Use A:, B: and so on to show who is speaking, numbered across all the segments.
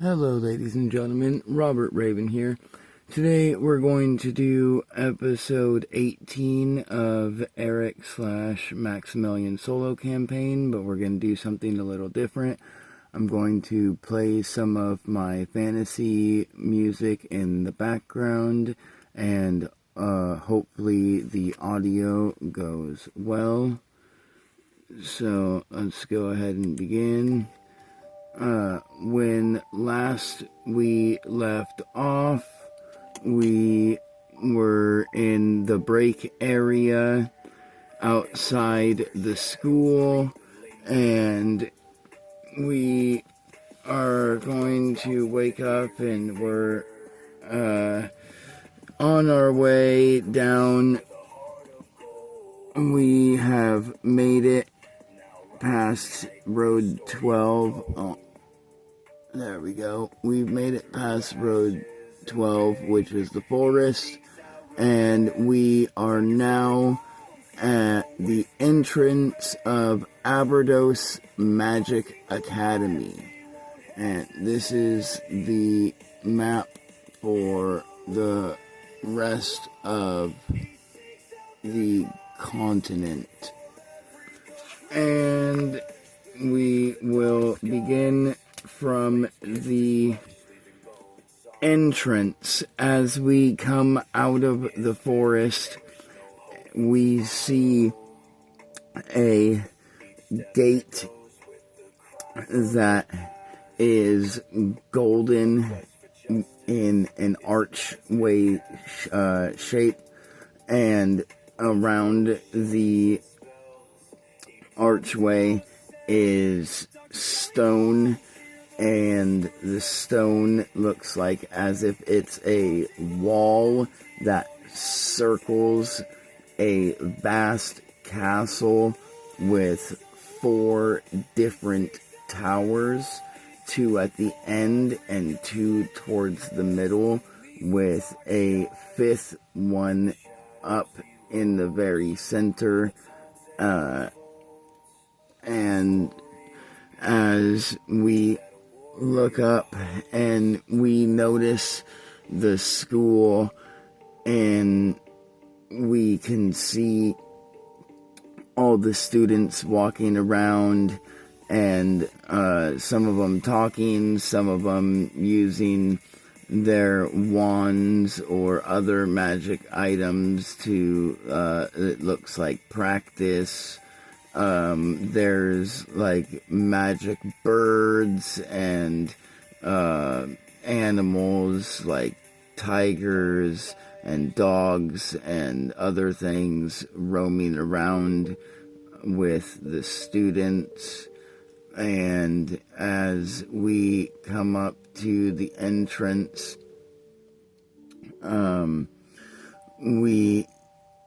A: Hello, ladies and gentlemen. Robert Raven here. Today we're going to do episode 18 of Eric / Maximilian solo campaign, but we're going to do something a little different. I'm going to play some of my fantasy music in the background, and hopefully the audio goes well. So let's go ahead and begin. When last we left off, we were in the break area outside the school, and we are going to wake up, and we're on our way down. We have made it past Road 12. Oh, there we go. We've made it past Road 12, which is the forest, and we are now at the entrance of Aberdos Magic Academy. And this is the map for the rest of the continent. And we will begin from the entrance. As we come out of the forest, we see a gate that is golden in an archway shape, and around the archway is stone, and the stone looks like as if it's a wall that circles a vast castle with 4 different towers, 2 at the end and 2 towards the middle, with a 5th one up in the very center. And as we look up and we notice the school, and we can see all the students walking around, and some of them talking, some of them using their wands or other magic items to, it looks like, practice. There's like magic birds and animals like tigers and dogs and other things roaming around with the students. And as we come up to the entrance, we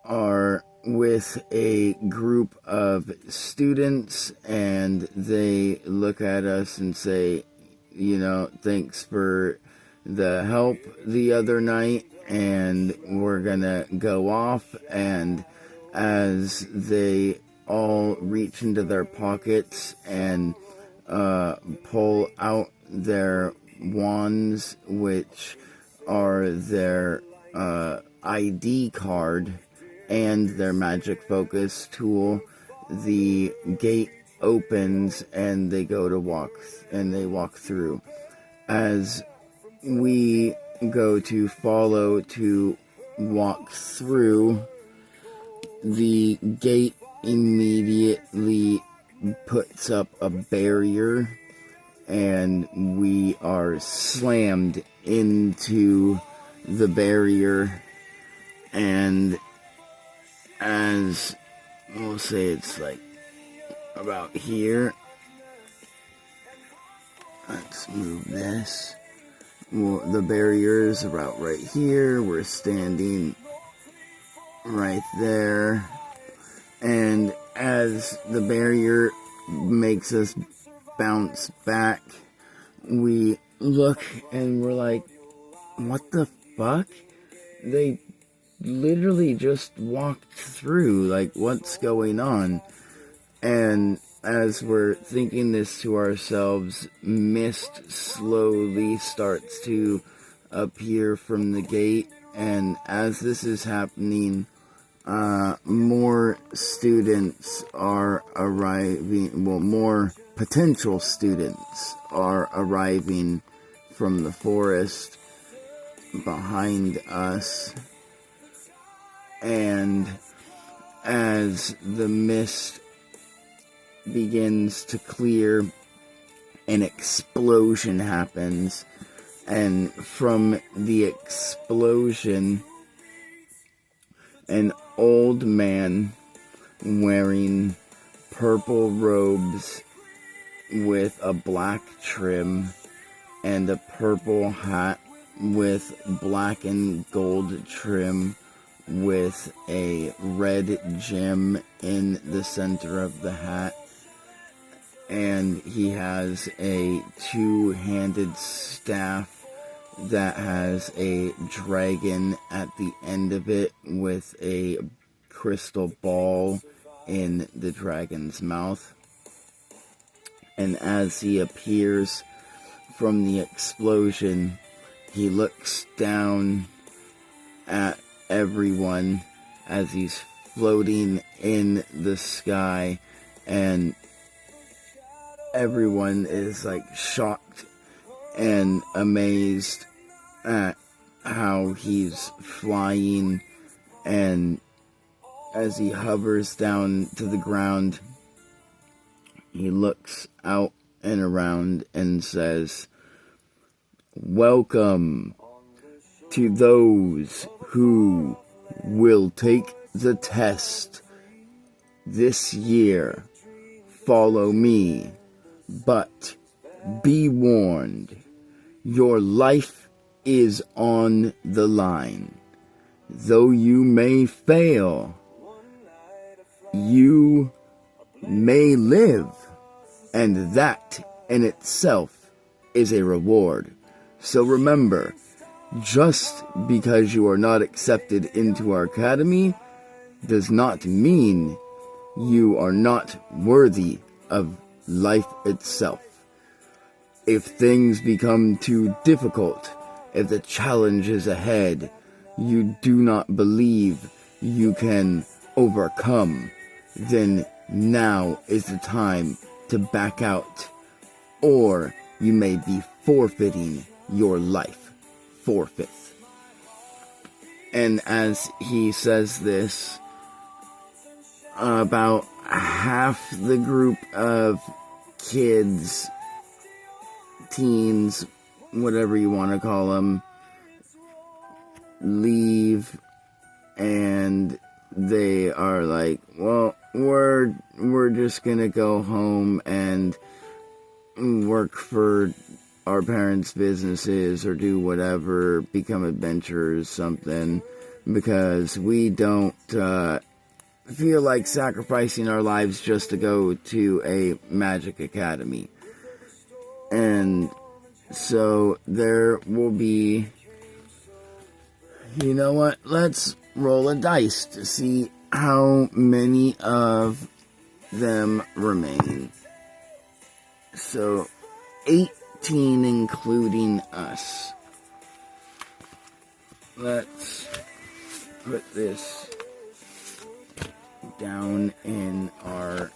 A: are with a group of students, and they look at us and say, thanks for the help the other night, and we're gonna go off. And as they all reach into their pockets and pull out their wands, which are their ID card and their magic focus tool, the gate opens and they walk through. As we go to follow to walk through, the gate immediately puts up a barrier, and we are slammed into the barrier. And as we'll say, it's like about here. Let's move this. Well, the barrier is about right here. We're standing right there. And as the barrier makes us bounce back, we look and we're like, what the fuck? They literally just walked through. Like, what's going on? And as we're thinking this to ourselves, mist slowly starts to appear from the gate, and as this is happening, more students are arriving, well, more potential students are arriving from the forest behind us, and as the mist begins to clear, an explosion happens, and from the explosion, an old man wearing purple robes with a black trim and a purple hat with black and gold trim with a red gem in the center of the hat, and he has a two-handed staff that has a dragon at the end of it with a crystal ball in the dragon's mouth. And as he appears from the explosion, he looks down at everyone as he's floating in the sky, and everyone is like shocked and amazed at how he's flying, and as he hovers down to the ground, he looks out and around and says, "Welcome to those who will take the test this year. Follow me, but be warned, your life is on the line. Though you may fail, you may live, and that in itself is a reward. So remember, just because you are not accepted into our academy does not mean you are not worthy of life itself. If things become too difficult, if the challenges ahead you do not believe you can overcome, then now is the time to back out, or you may be forfeiting your life. Forfeit." And as he says this, about half the group of kids, teens, whatever you want to call them, leave, and they are like, "Well, we're just gonna go home and work for our parents' businesses or do whatever, become adventurers, something, because we don't feel like sacrificing our lives just to go to a magic academy." And so there will be, you know what, let's roll a dice to see how many of them remain. So 18 including us. Let's put this down in our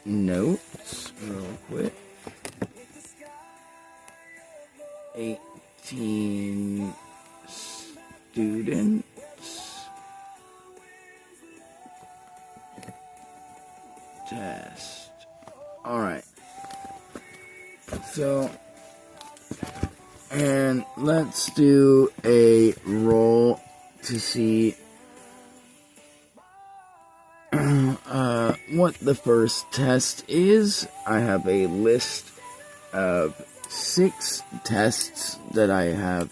A: notes real quick. 18 students. Test. Alright. So, and let's do a roll to see what the first test is. I have a list of 6 tests that I have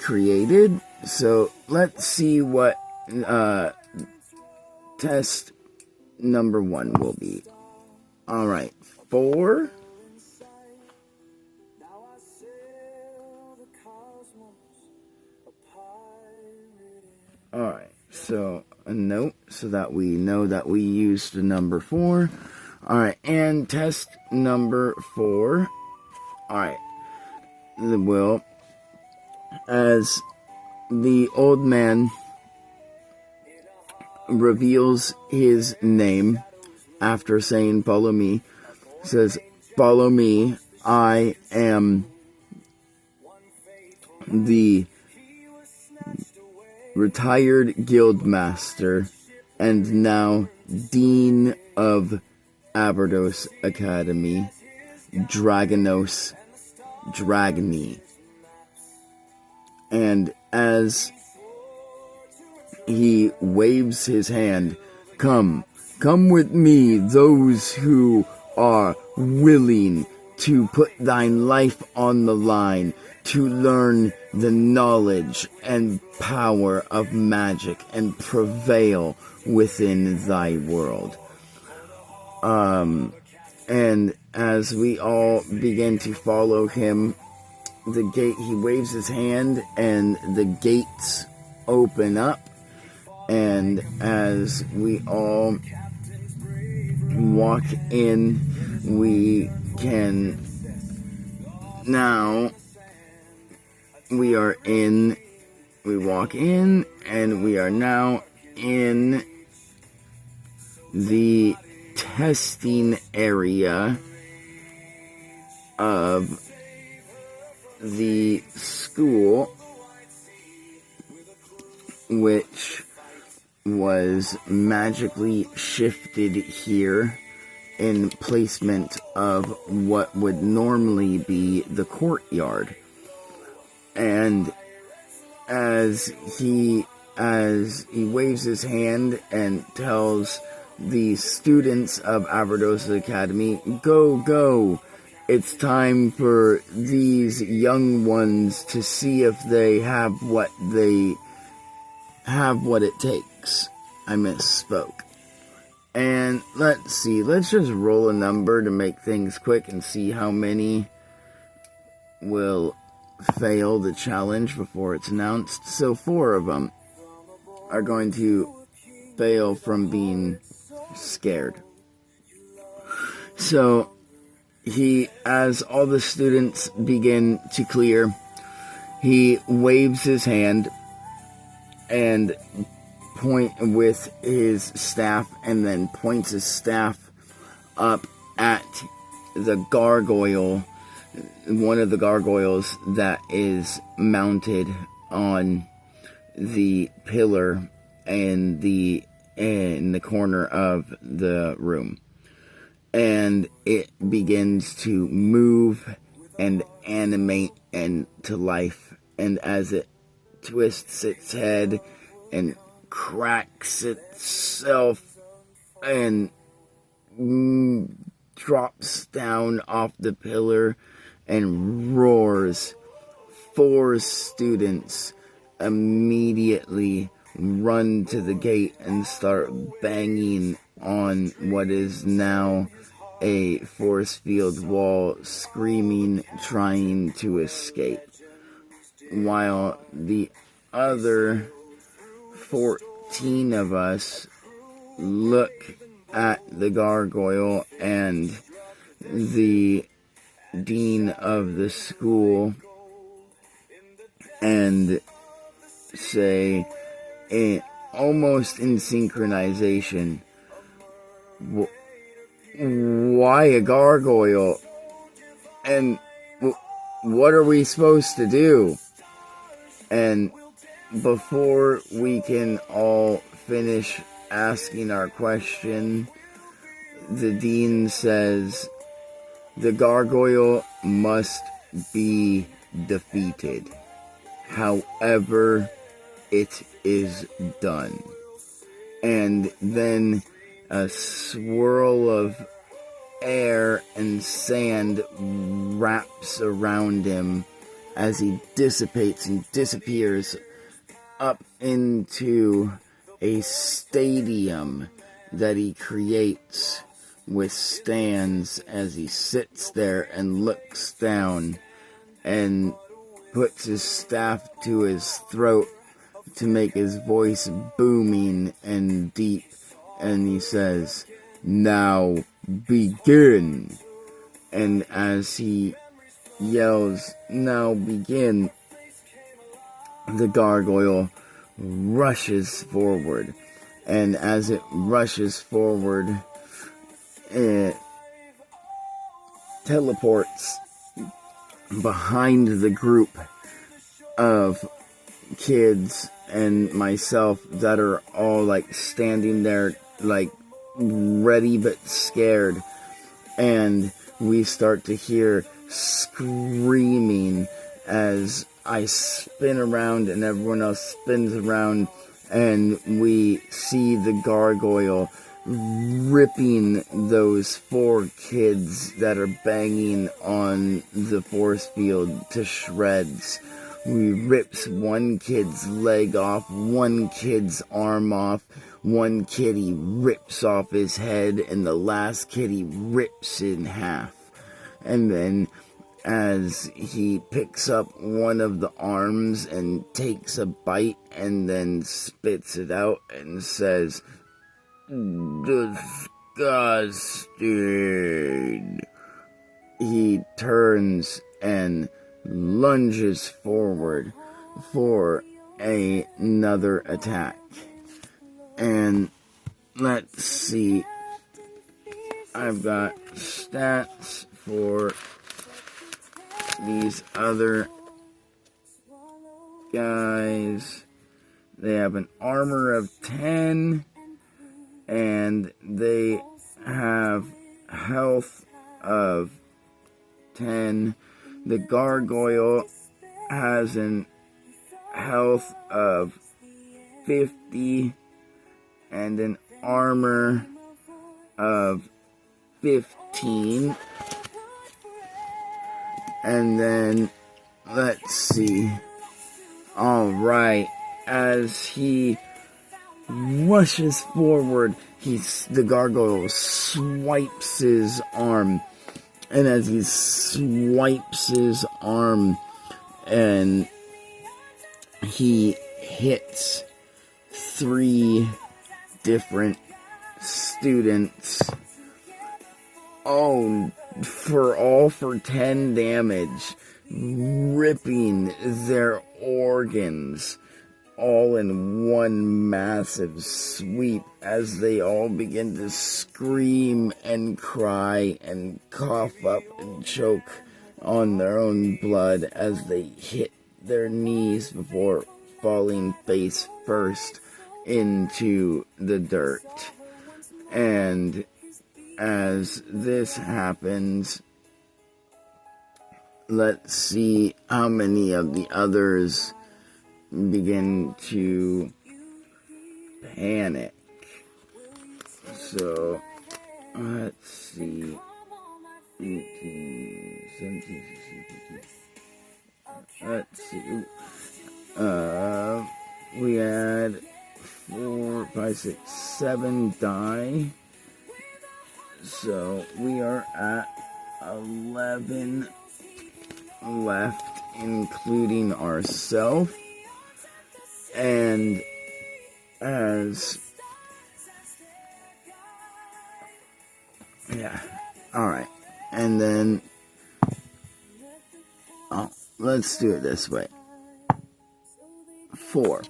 A: created. So let's see what test number 1 will be. Alright, 4. Alright, so a note so that we know that we used the number 4. Alright, and test number 4. Alright, as the old man reveals his name after saying, "Follow me," says, "Follow me, I am the retired guildmaster and now Dean of Aberdos Academy, Dragonos Dragony." And as he waves his hand, come with me, those who are willing to put thine life on the line, to learn the knowledge and power of magic and prevail within thy world. And as we all begin to follow him, he waves his hand and the gates open up, and as we all walk in, we walk in, and we are now in the testing area of the school, which was magically shifted here in placement of what would normally be the courtyard. And as he waves his hand and tells the students of Aberdos Academy, go, it's time for these young ones to see if they have what it takes. I misspoke. And let's see, let's just roll a number to make things quick and see how many will fail the challenge before it's announced. So 4 of them are going to fail from being scared. So as all the students begin to clear, he waves his hand and point with his staff, and then points his staff up at the gargoyle, one of the gargoyles that is mounted on the pillar in the corner of the room. And it begins to move and animate and to life. And as it twists its head and cracks itself and drops down off the pillar and roars, 4 students immediately run to the gate and start banging on what is now a force field wall, screaming, trying to escape, while the other 14 of us look at the gargoyle and the dean of the school and say, almost in synchronization, "Why a gargoyle? And what are we supposed to do?" And before we can all finish asking our question, the dean says, "The gargoyle must be defeated, however it is done." And then a swirl of air and sand wraps around him as he dissipates and disappears up into a stadium that he creates with stands as he sits there and looks down and puts his staff to his throat to make his voice booming and deep, and he says, "Now begin. And as he yells, now begin, the gargoyle rushes forward. And as it rushes forward, it teleports behind the group of kids and myself that are all like standing there like ready but scared, and we start to hear screaming as I spin around and everyone else spins around, and we see the gargoyle ripping those 4 kids that are banging on the force field to shreds. He rips one kid's leg off, one kid's arm off, one kid he rips off his head, and the last kid he rips in half. And then as he picks up one of the arms and takes a bite and then spits it out and says, disgusting. He turns and lunges forward for another attack. And let's see, I've got stats for these other guys. They have an armor of 10, and they have health of 10. The gargoyle has an health of 50 and an armor of 15. And then, let's see. Alright, as he rushes forward, the gargoyle swipes his arm. And as he swipes his arm, and he hits 3 different students, for 10 damage, ripping their organs all in one massive sweep as they all begin to scream and cry and cough up and choke on their own blood as they hit their knees before falling face first into the dirt. And as this happens, let's see how many of the others begin to panic. So, let's see. 18, 17, 16, let's see. We had 4, 5, 6, 7 die. So, we are at 11 left, including ourselves. And alright. And then, let's do it this way. 4.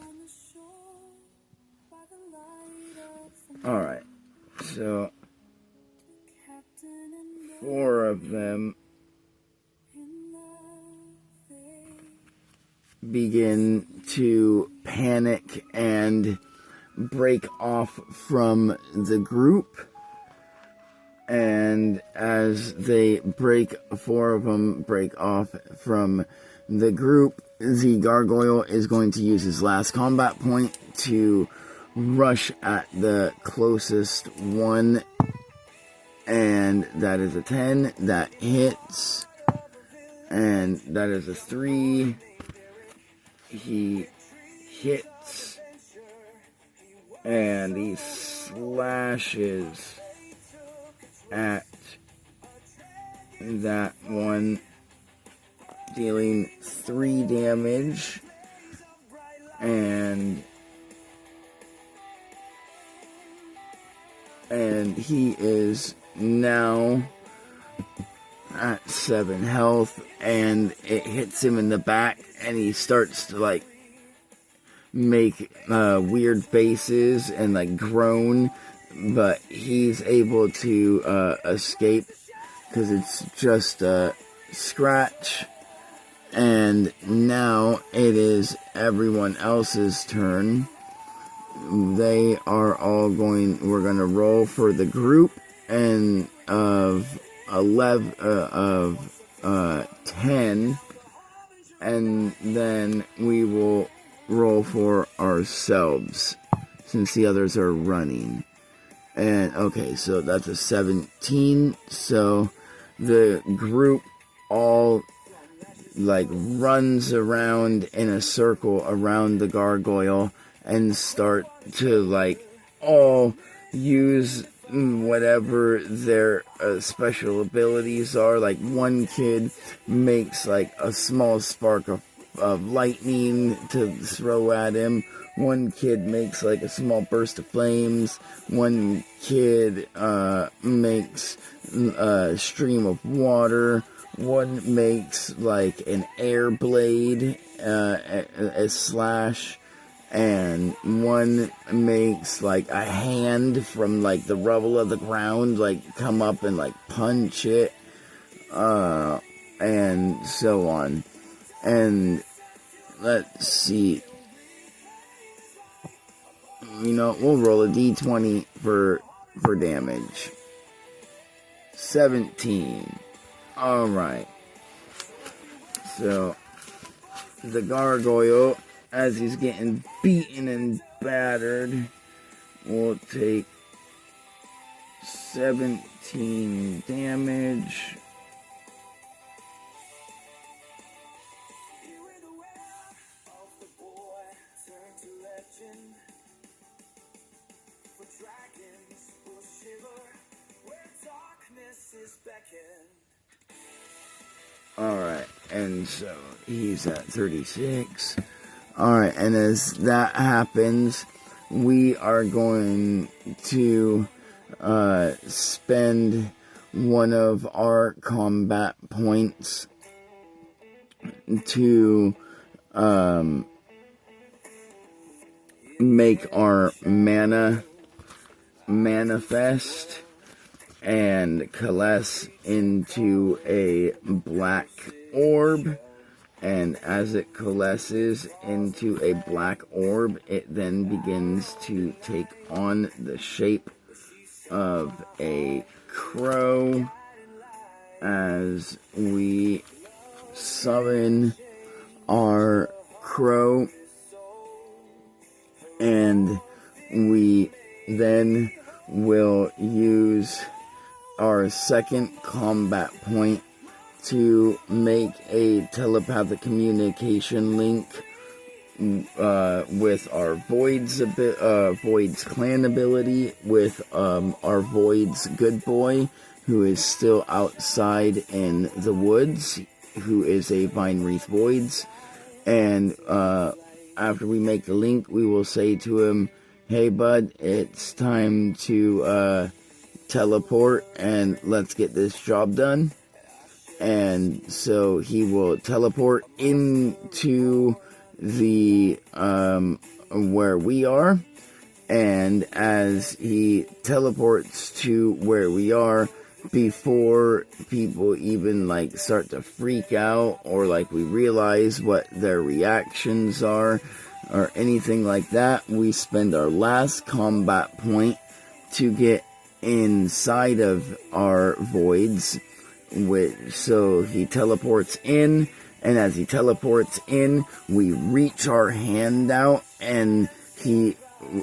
A: Alright, so 4 of them begin to panic and break off from the group. And as they 4 of them break off from the group, the gargoyle is going to use his last combat point to rush at the closest one, and that is a 10. That hits, and that is a 3. He hits, and he slashes at that one, dealing 3 damage, and he is now at 7 health, and it hits him in the back, and he starts to like make weird faces and like groan, but he's able to escape because it's just a scratch. And now it is everyone else's turn. They are all we're going to roll for the group, and of 10, and then we will roll for ourselves since the others are running. And okay, so that's a 17. So the group all like runs around in a circle around the gargoyle and start to like all use whatever their special abilities are. Like one kid makes like a small spark of lightning to throw at him. One kid makes like a small burst of flames. One kid makes a stream of water. One makes like an air blade, a slash. And one makes like a hand from like the rubble of the ground, like come up and like punch it, and so on. And let's see, we'll roll a d20 for damage. 17. All right. So the gargoyle, as he's getting beaten and battered, will take 17 damage. Alright, and so he's at 36. Alright, and as that happens, we are going to spend one of our combat points to make our mana manifest and coalesce into a black orb. And as it coalesces into a black orb, it then begins to take on the shape of a crow as we summon our crow. And we then will use our second combat point to make a telepathic communication link with our Void's clan ability, with our Void's good boy, who is still outside in the woods, who is a Vine Wreath Voids. And after we make the link, we will say to him, "Hey bud, it's time to teleport and let's get this job done." And so he will teleport into the where we are, and as he teleports to where we are, before people even like start to freak out or like we realize what their reactions are or anything like that, we spend our last combat point to get inside of our voids. So he teleports in, and as he teleports in, we reach our hand out, and he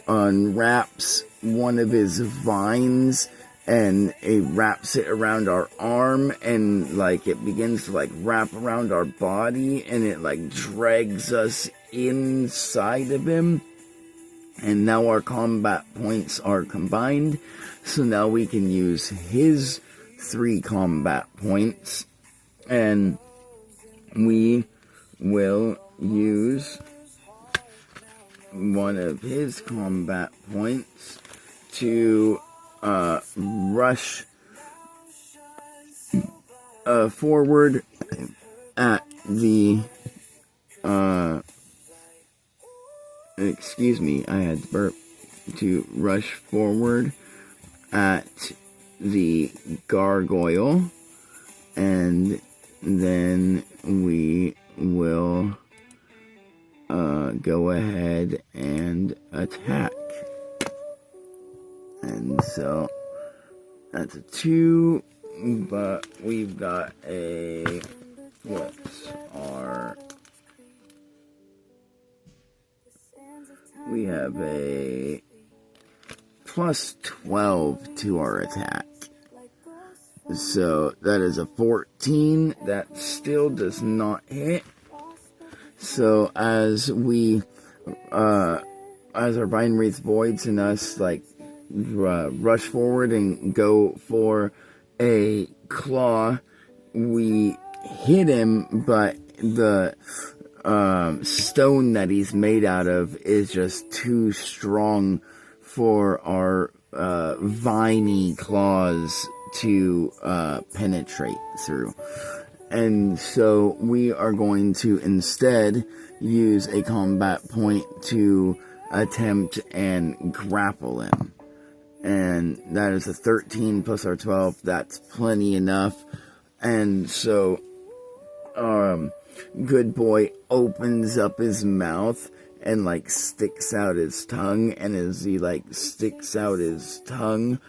A: unwraps one of his vines, and it wraps it around our arm, and like it begins to like wrap around our body, and it like drags us inside of him. And now our combat points are combined, so now we can use his 3 combat points, and we will use one of his combat points to rush forward at the, excuse me, I had to burp, to rush forward at the gargoyle, and then we will go ahead and attack. And so that's a 2, but we've got a, we have a plus 12 to our attack. So that is a 14. That still does not hit. So as we, as our Vine Wreath Voids and us, like, rush forward and go for a claw, we hit him, but the stone that he's made out of is just too strong for our viney claws to penetrate through. And so we are going to instead use a combat point to attempt and grapple him. And that is a 13 plus our 12. That's plenty enough. And so, good boy opens up his mouth and, like, sticks out his tongue. And as he, like, sticks out his tongue,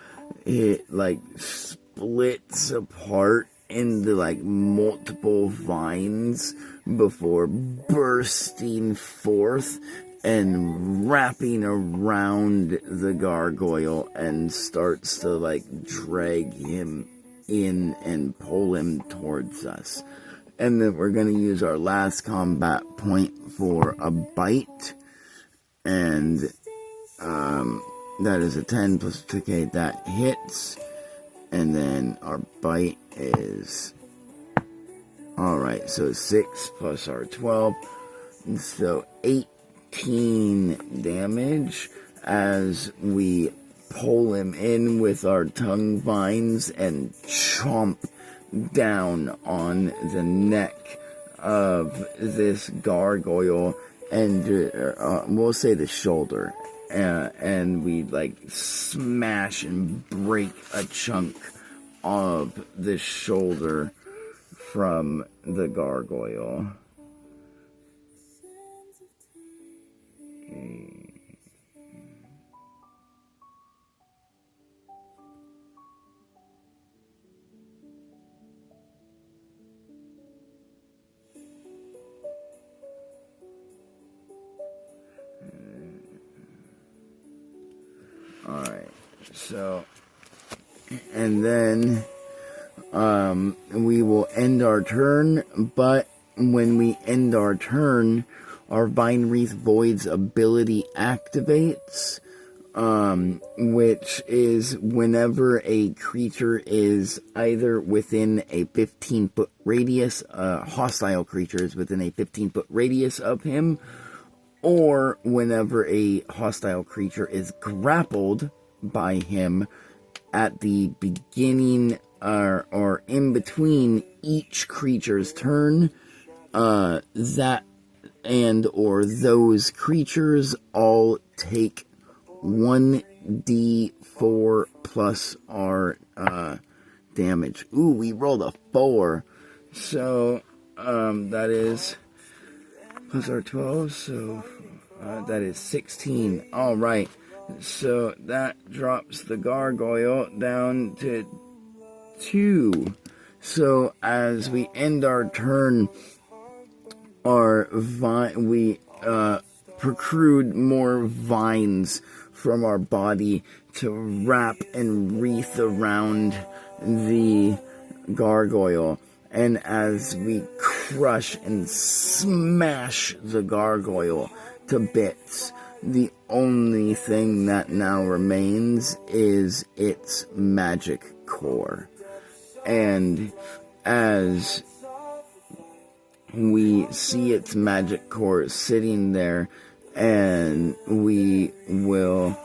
A: it, like, splits apart into, like, multiple vines before bursting forth and wrapping around the gargoyle and starts to, like, drag him in and pull him towards us. And then we're going to use our last combat point for a bite. And that is a 10 plus 2k, that hits. And then our bite is, alright, so 6 plus our 12. So 18 damage as we pull him in with our tongue vines and chomp down on the neck of this gargoyle, and we'll say the shoulder, and we, like, smash and break a chunk of the shoulder from the gargoyle. Alright, so, and then, we will end our turn, but when we end our turn, our Vine Wreath Void's ability activates, which is whenever a creature is either within a 15-foot radius, hostile creature is within a 15-foot radius of him, or whenever a hostile creature is grappled by him at the beginning or in between each creature's turn, that and or those creatures all take 1d4 plus our damage. Ooh, we rolled a 4. So, that is plus our 12, so that is 16. Alright, so that drops the gargoyle down to 2. So as we end our turn, we protrude more vines from our body to wrap and wreath around the gargoyle. And as we crush and smash the gargoyle to bits, the only thing that now remains is its magic core. And as we see its magic core sitting there, and we will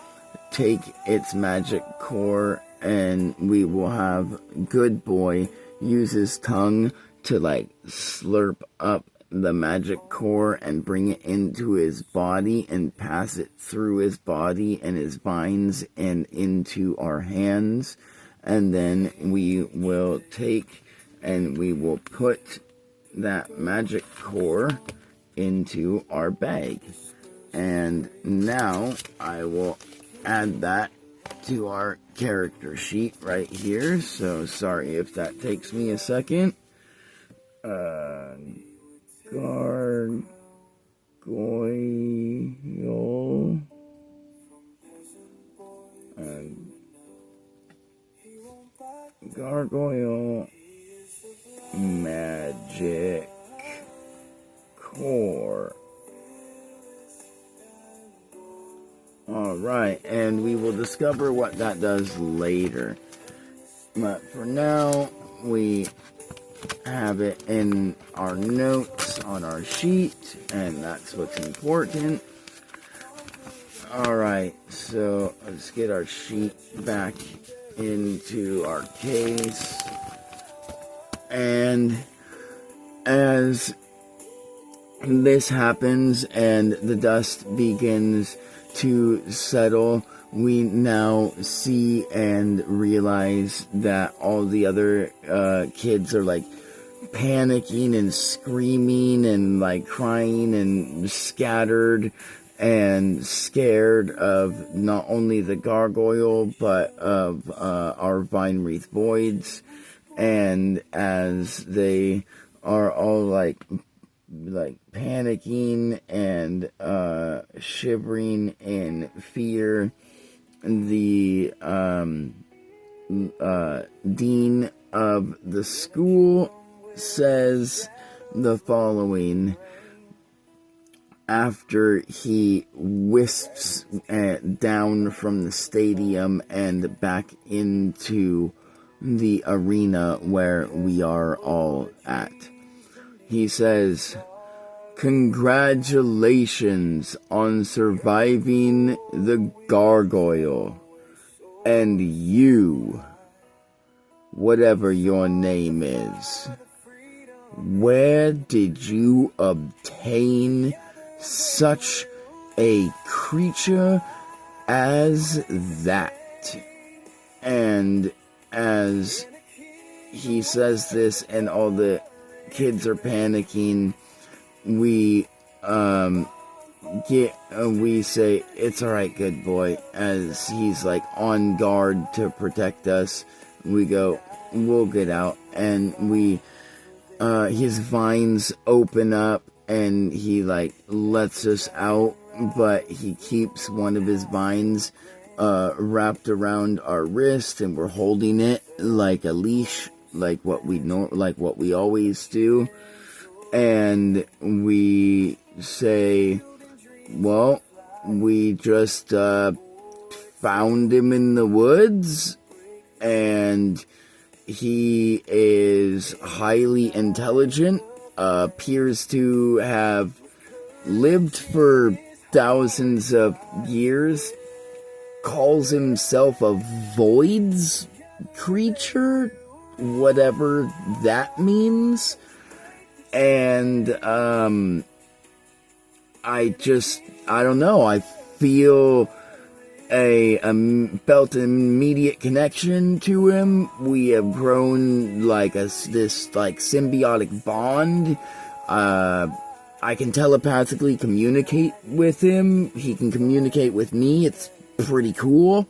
A: take its magic core and we will have Good Boy use his tongue to like slurp up the magic core and bring it into his body and pass it through his body and his vines and into our hands. And then we will take and we will put that magic core into our bag. And now I will add that to our character sheet right here. So sorry if that takes me a second. Gargoyle. Gargoyle magic core. Alright, and we will discover what that does later. But for now, we have it in our notes on our sheet, and that's what's important. Alright, so let's get our sheet back into our case. And as this happens and the dust begins to settle, we now see and realize that all the other kids are like panicking and screaming and like crying and scattered and scared of not only the gargoyle but of our vine wreath voids. And as they are all like panicking and shivering in fear, the dean of the school says the following after he wisps down from the stadium and back into the arena where we are all at. He says, "Congratulations on surviving the gargoyle. And you, whatever your name is, where did you obtain such a creature as that?" And as he says this and all the kids are panicking, we say, "It's alright, good boy." As he's like on guard to protect us, we go, "We'll get out." And we his vines open up and he like lets us out, but he keeps one of his vines wrapped around our wrist, and we're holding it like a leash, like what we always do. And we say, "Well, we just found him in the woods, and he is highly intelligent, appears to have lived for thousands of years, calls himself a voids creature," whatever that means. And I don't know, I felt an immediate connection to him. We have grown like this symbiotic bond. I can telepathically communicate with him. He can communicate with me. It's pretty cool.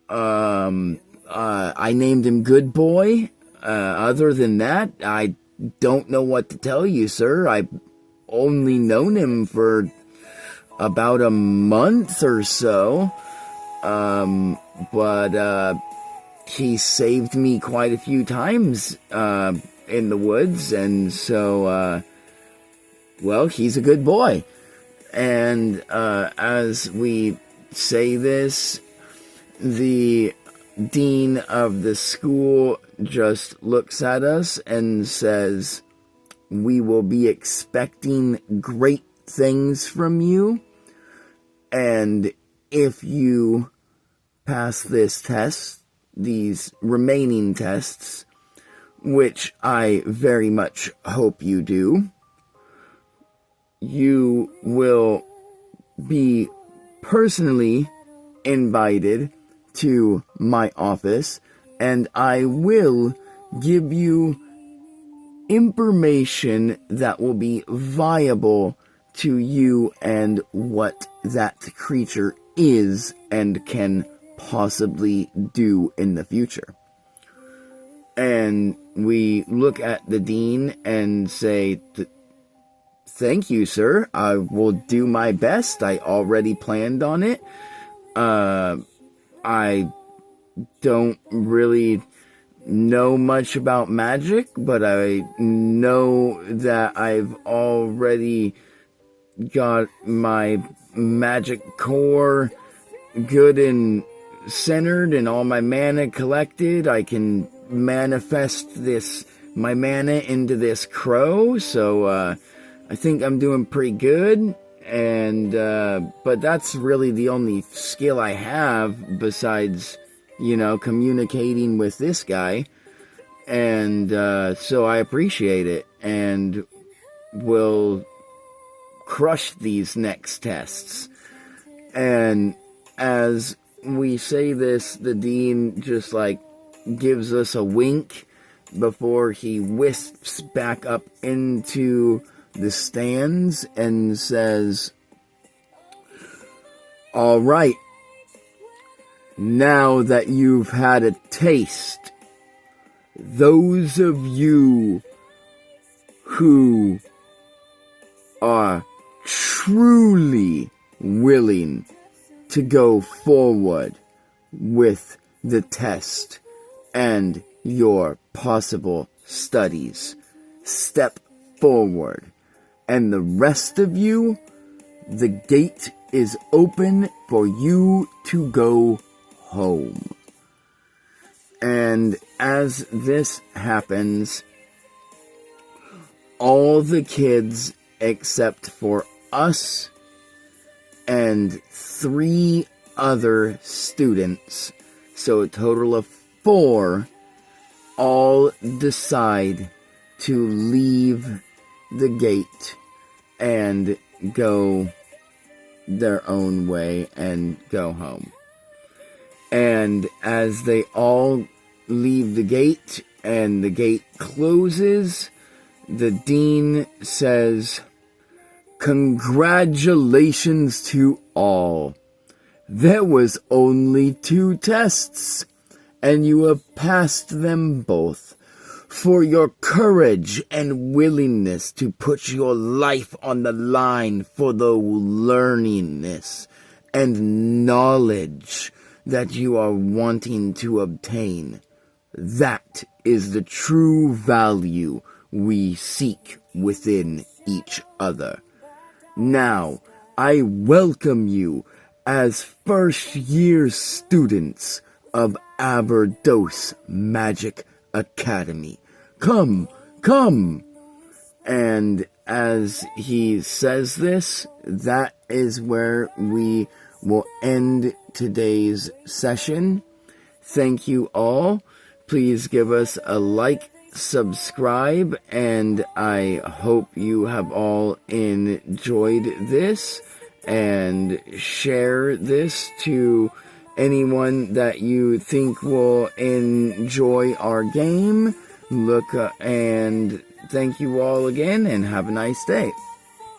A: I named him Good Boy. Other than that, I don't know what to tell you, sir. I've only known him for about a month or so. But he saved me quite a few times in the woods, and so, well, he's a good boy. And as we say this, the dean of the school just looks at us and says, "We will be expecting great things from you, and if you pass this test, these remaining tests, which I very much hope you do, you will be personally invited to my office, and I will give you information that will be viable to you and what that creature is and can possibly do in the future. And we look at the dean and say, thank you, sir. I will do my best. I already planned on it. I don't really know much about magic, but I know that I've already got my magic core good and centered and all my mana collected. I can manifest my mana into this crow, so I think I'm doing pretty good. And but that's really the only skill I have besides, communicating with this guy. And so I appreciate it, and will crush these next tests. And as we say this, the dean just gives us a wink before he wisps back up into the stands and says, all right, now that you've had a taste, those of you who are truly willing to go forward with the test and your possible studies, step forward. And the rest of you, the gate is open for you to go home. And as this happens, all the kids except for us and 3 other students, so a total of 4, all decide to leave the gate and go their own way and go home. And as they all leave the gate and the gate closes, the dean says, "Congratulations to all. There was only 2 tests, and you have passed them both. For your courage and willingness to put your life on the line for the learningness and knowledge that you are wanting to obtain. That is the true value we seek within each other. Now, I welcome you as first-year students of Aberdos Magic Academy. Come, come!" And as he says this, that is where we will end today's session. Thank you all. Please give us a like, subscribe, and I hope you have all enjoyed this, and share this to anyone that you think will enjoy our game. And thank you all again, and have a nice day.